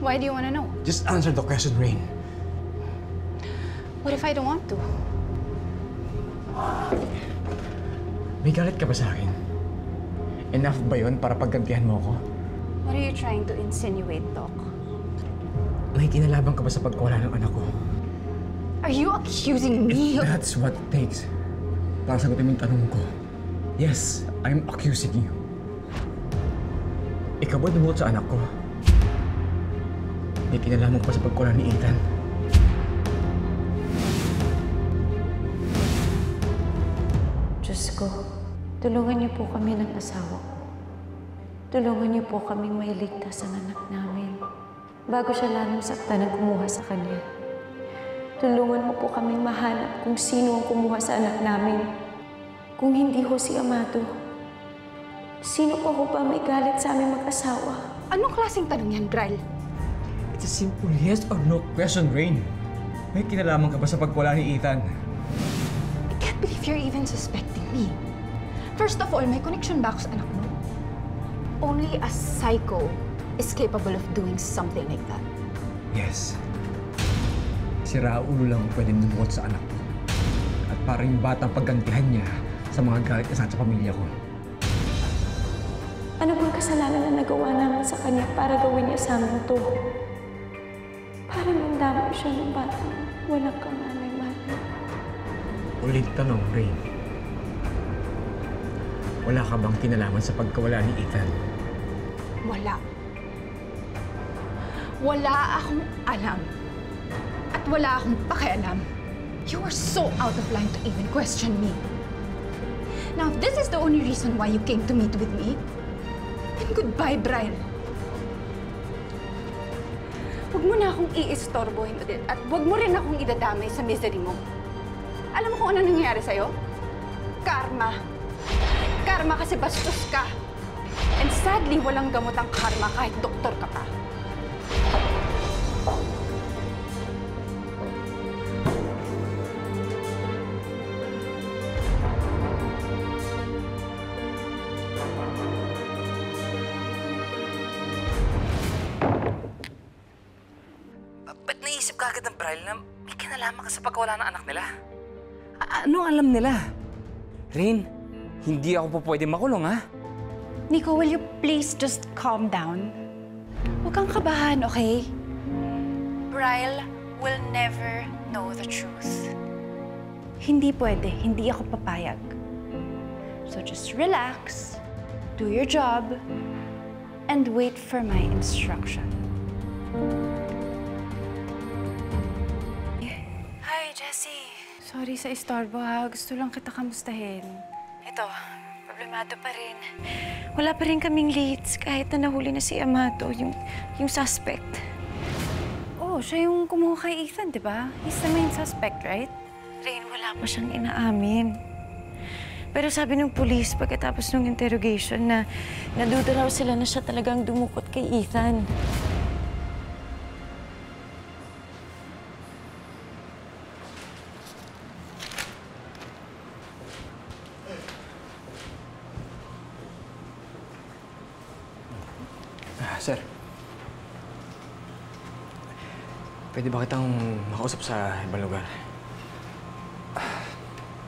Why do you want to know? Just answer the question, Rain. What if I don't want to? May galit ka ba sa akin? Enough ba yun para paggantihan mo ako? What are you trying to insinuate, Doc? May kinalaban ka ba sa pagkawala ng anak ko? Are you accusing me of... That's what it takes para sagutin mo yung tanong ko. Yes, I'm accusing you. Ikaw ba dumuot sa anak ko? May kinalaman ka ba sa pagkawala ni Ethan? Diyos ko, tulungan niyo po kami ng asawa ko. Tulungan niyo po kaming mailigtas ang anak namin bago siya lalong saktan ng kumuha sa kanya. Tulungan mo po kaming mahanap kung sino ang kumuha sa anak namin. Kung hindi ho si Amado, sino pa ho ba may galit sa aming mag-asawa? Anong klaseng tanong yan, Dryle? It's a simple yes or no question, Rain. May kinalaman ka ba sa pagkawala ni Ethan? I can't believe you're even suspecting me. First of all, may connection ba ako sa anak mo? Only a psycho is capable of doing something like that. Yes. Si Raulo lang pwedeng lumuot sa anak ko. At parang yung batang paggantihan niya sa mga galit na sa pamilya ko. Ano bang kasalanan na nagawa namin sa kanya para gawin niya sa amin to? Para mandamay siya ng batang walang kamalay-malay. Ulit tanong, Rain. Wala ka bang kinalaman sa pagkawala ni Ethan? Wala. Wala akong alam. At wala akong pakialam. You are so out of line to even question me. Now, if this is the only reason why you came to meet with me, then goodbye, Brian. Huwag mo na akong iistorbohin ulit at huwag mo rin akong idadamay sa misery mo. Alam mo kung ano nangyayari sa'yo? Karma. Karma kasi bastos ka. And sadly, walang gamot ang karma kahit doktor ka pa. Ba't naisip ka agad ng Brian na may kinalaman ka sa pagkawala ng anak nila? Anong alam nila? Rain, hindi ako po pwede makulong, ha? Nico, will you please just calm down? Huwag kang kabahan, okay? Bryle will never know the truth. Hindi pwede. Hindi ako papayag. So just relax, do your job, and wait for my instruction. Hi, Jessie. Sorry sa istorbo, ha? Gusto lang kita kamustahin. Ito, problemado pa rin. Wala pa rin kaming leads kahit na nahuli na si Amado, yung suspect. Oh, siya yung kumuha kay Ethan, di ba? He's the main suspect, right? Rain, wala pa siyang inaamin. Pero sabi ng pulis pagkatapos ng interrogation na naduda raw sila na siya talagang dumukot kay Ethan. Sir. Pwede ba kitang makausap sa ibang lugar?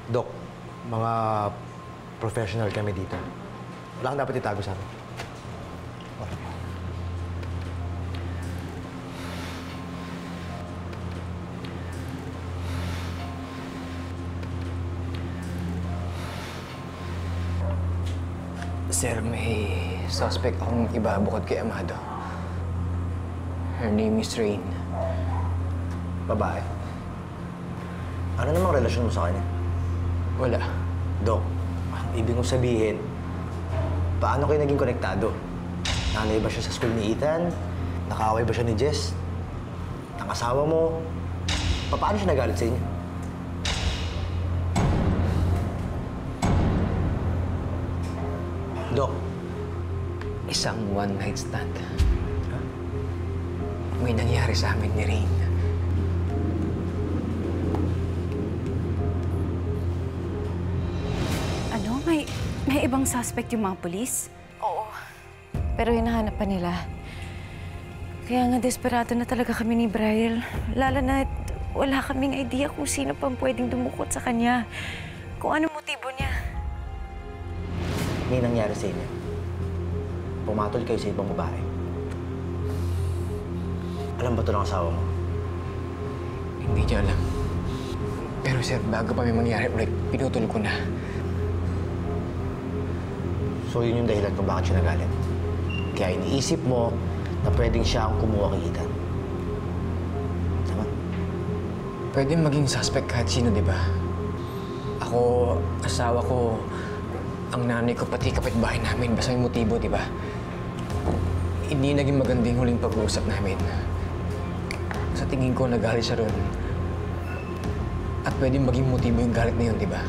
Dok, mga professional kami dito. Wala kang dapat itago sa amin. Sir, may suspect akong iba bukod kay Amado. Her name is Rain. Babae. Ano namang relasyon mo sa kanya? Wala. Dok, ang ibig kong sabihin, paano kayo naging konektado? Nanay ba siya sa school ni Ethan? Nakaaway ba siya ni Jess? Ang asawa mo? Paano siya nagalit sa inyo? Dok. Isang one-night stand. May nangyari sa amin ni Rain. Ano? May ibang suspect yung mga polis? Oo. Pero hinahanap pa nila. Kaya nga desperado na talaga kami ni Brian. Lalo na wala kaming idea kung sino pang pwedeng dumukot sa kanya. Kung ano motibo niya. May nangyari sa inyo. Pumatol kayo sa ibang babae. Alam ba ito ng asawa mo? Hindi niya alam. Pero sir, bago pa may mangyari ulit, pinutol ko na. So yun yung dahilan kung bakit siya nagalit. Kaya iniisip mo na pwedeng siya ang kumuha kay Ethan. Tama? Pwede maging suspect kahit sino, di ba? Ako, asawa ko, ang nanay ko, pati kapitbahay namin. Basta may motibo, di ba? Hindi naging magandang huling pag-uusap namin. Sa tingin ko, nagalit siya ron. At pwedeng maging motibo yung galit na yun, di ba?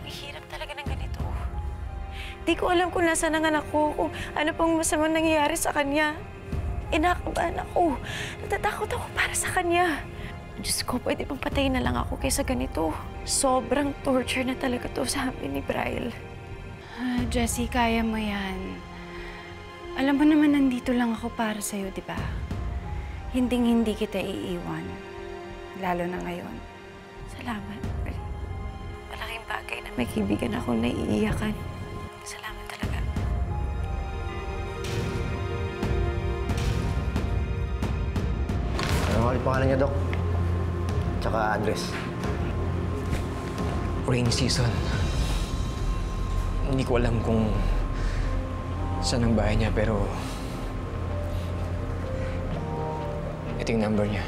Hirap talaga ng ganito. Di ko alam kung nasaan ang anak ko, kung ano pang masamang nangyayari sa kanya. Inakabahan ako. Natatakot ako para sa kanya. Diyos ko, pwede bang patayin na lang ako kaysa ganito? Sobrang torture na talaga to sa amin ni Brian. Jessie, kaya mo yan. Alam mo naman, nandito lang ako para sa'yo, di ba? Hinding-hindi kita iiwan. Lalo na ngayon. Salamat. Malaking bagay na may kaibigan akong naiiyakan. Salamat talaga. Ano nga ulit pangalan niya, Dok? Tsaka address. Rain season. Hindi ko alam kung saan ang bahay niya, pero ito yung number niya.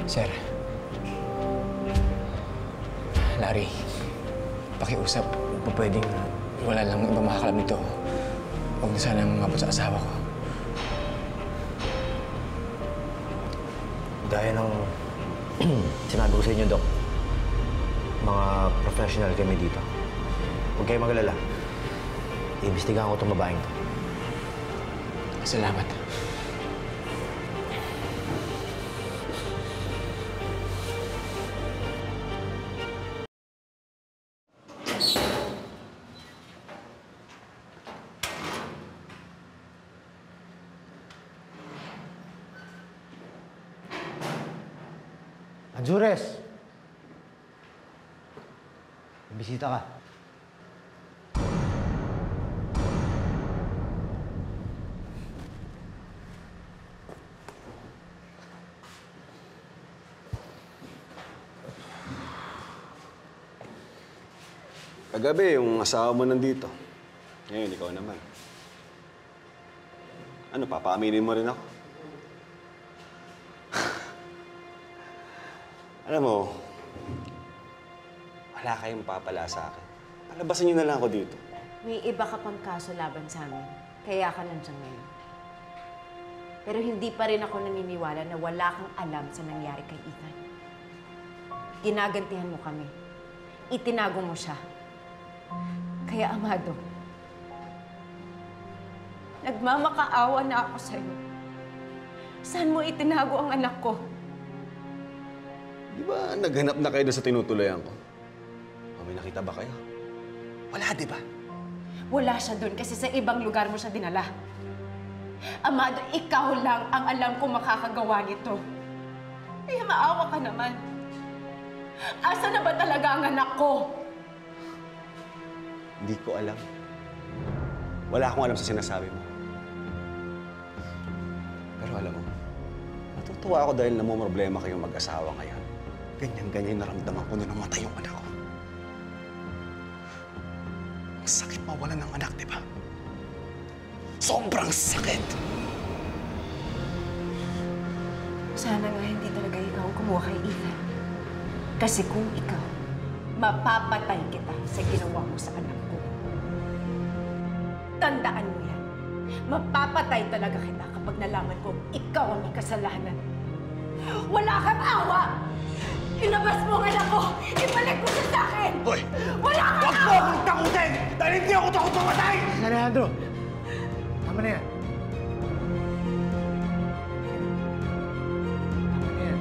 Sir. Larry, pakiusap. Kung pwedeng wala lang iba makakalam nito. Huwag na sanang mabot sa asawa ko. Gaya ng sinabi ko sa inyo, Dok, mga professional kami dito. Huwag kayo mag-alala. Iimbestigahan ko itong babaeng to. Salamat. Anjures! May bisita ka. Kagabi, yung asawa mo nandito. Ngayon, ikaw naman. Ano, papaaminin mo rin ako? Alam mo, wala kayong papala sa akin. Palabasan niyo na lang ako dito. May iba ka pang kaso laban sa amin. Kaya ka nandiyan ngayon. Pero hindi pa rin ako naniniwala na wala kang alam sa nangyari kay Ethan. Ginagantihan mo kami. Itinago mo siya. Kaya, Amado, nagmamakaawa na ako sa'yo. Saan mo itinago ang anak ko? Di ba naghanap na kayo doon sa tinutulayan ko? O, may nakita ba kayo? Wala, di ba? Wala siya doon kasi sa ibang lugar mo siya dinala. Amado, ikaw lang ang alam kong makakagawa nito. Kaya maawa ka naman. Asa na ba talaga ang anak ko? Hindi ko alam. Wala akong alam sa sinasabi mo. Pero alam mo, natutuwa ako dahil namumroblema kayong mag-asawa ngayon. Ganyan-ganyan naramdaman ko nung namatay yung anak ko. Ang sakit mawalan ng anak, di ba? Sobrang sakit! Sana nga hindi talaga ikaw ang kumuha kay Ethan. Kasi kung ikaw, mapapatay kita sa ginawa mo sa anak ko. Tandaan mo yan. Mapapatay talaga kita kapag nalaman ko ikaw ang may kasalanan. Wala kang awa! Ilabas mo ang anak ko! Ibalik mo siya sa akin! Hoy! Wala kang Huwag mo akong takutin! Dahil hindi ako takot mamatay! Alejandro! Tama na yan. Tama na yan.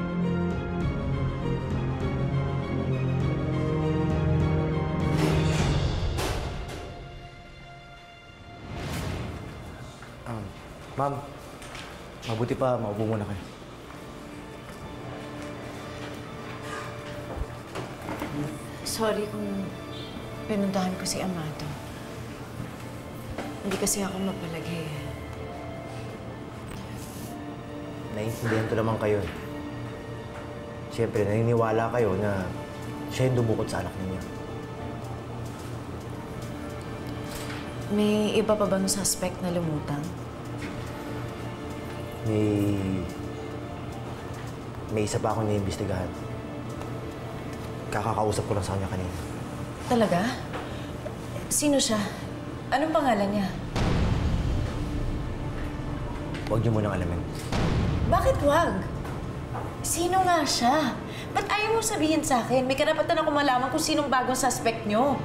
Ma'am, mabuti pa, maupo muna kayo. Sorry kung pinuntahan ko si Amado. Hindi kasi ako mapalagay. Naiintindihan ko naman kayo. Siyempre, naniniwala kayo na siya yung dumukot sa anak ninyo. May iba pa bang suspect na lumutang? May isa pa akong naiimbestigahan. Kakakausap ko lang sa kanya kanina. Talaga? Sino siya? Anong pangalan niya? Huwag niyo munang alamin. Bakit wag? Sino nga siya? Ba't ayaw mo sabihin sa akin? May karapatan ako malaman kung sinong bagong suspect niyo.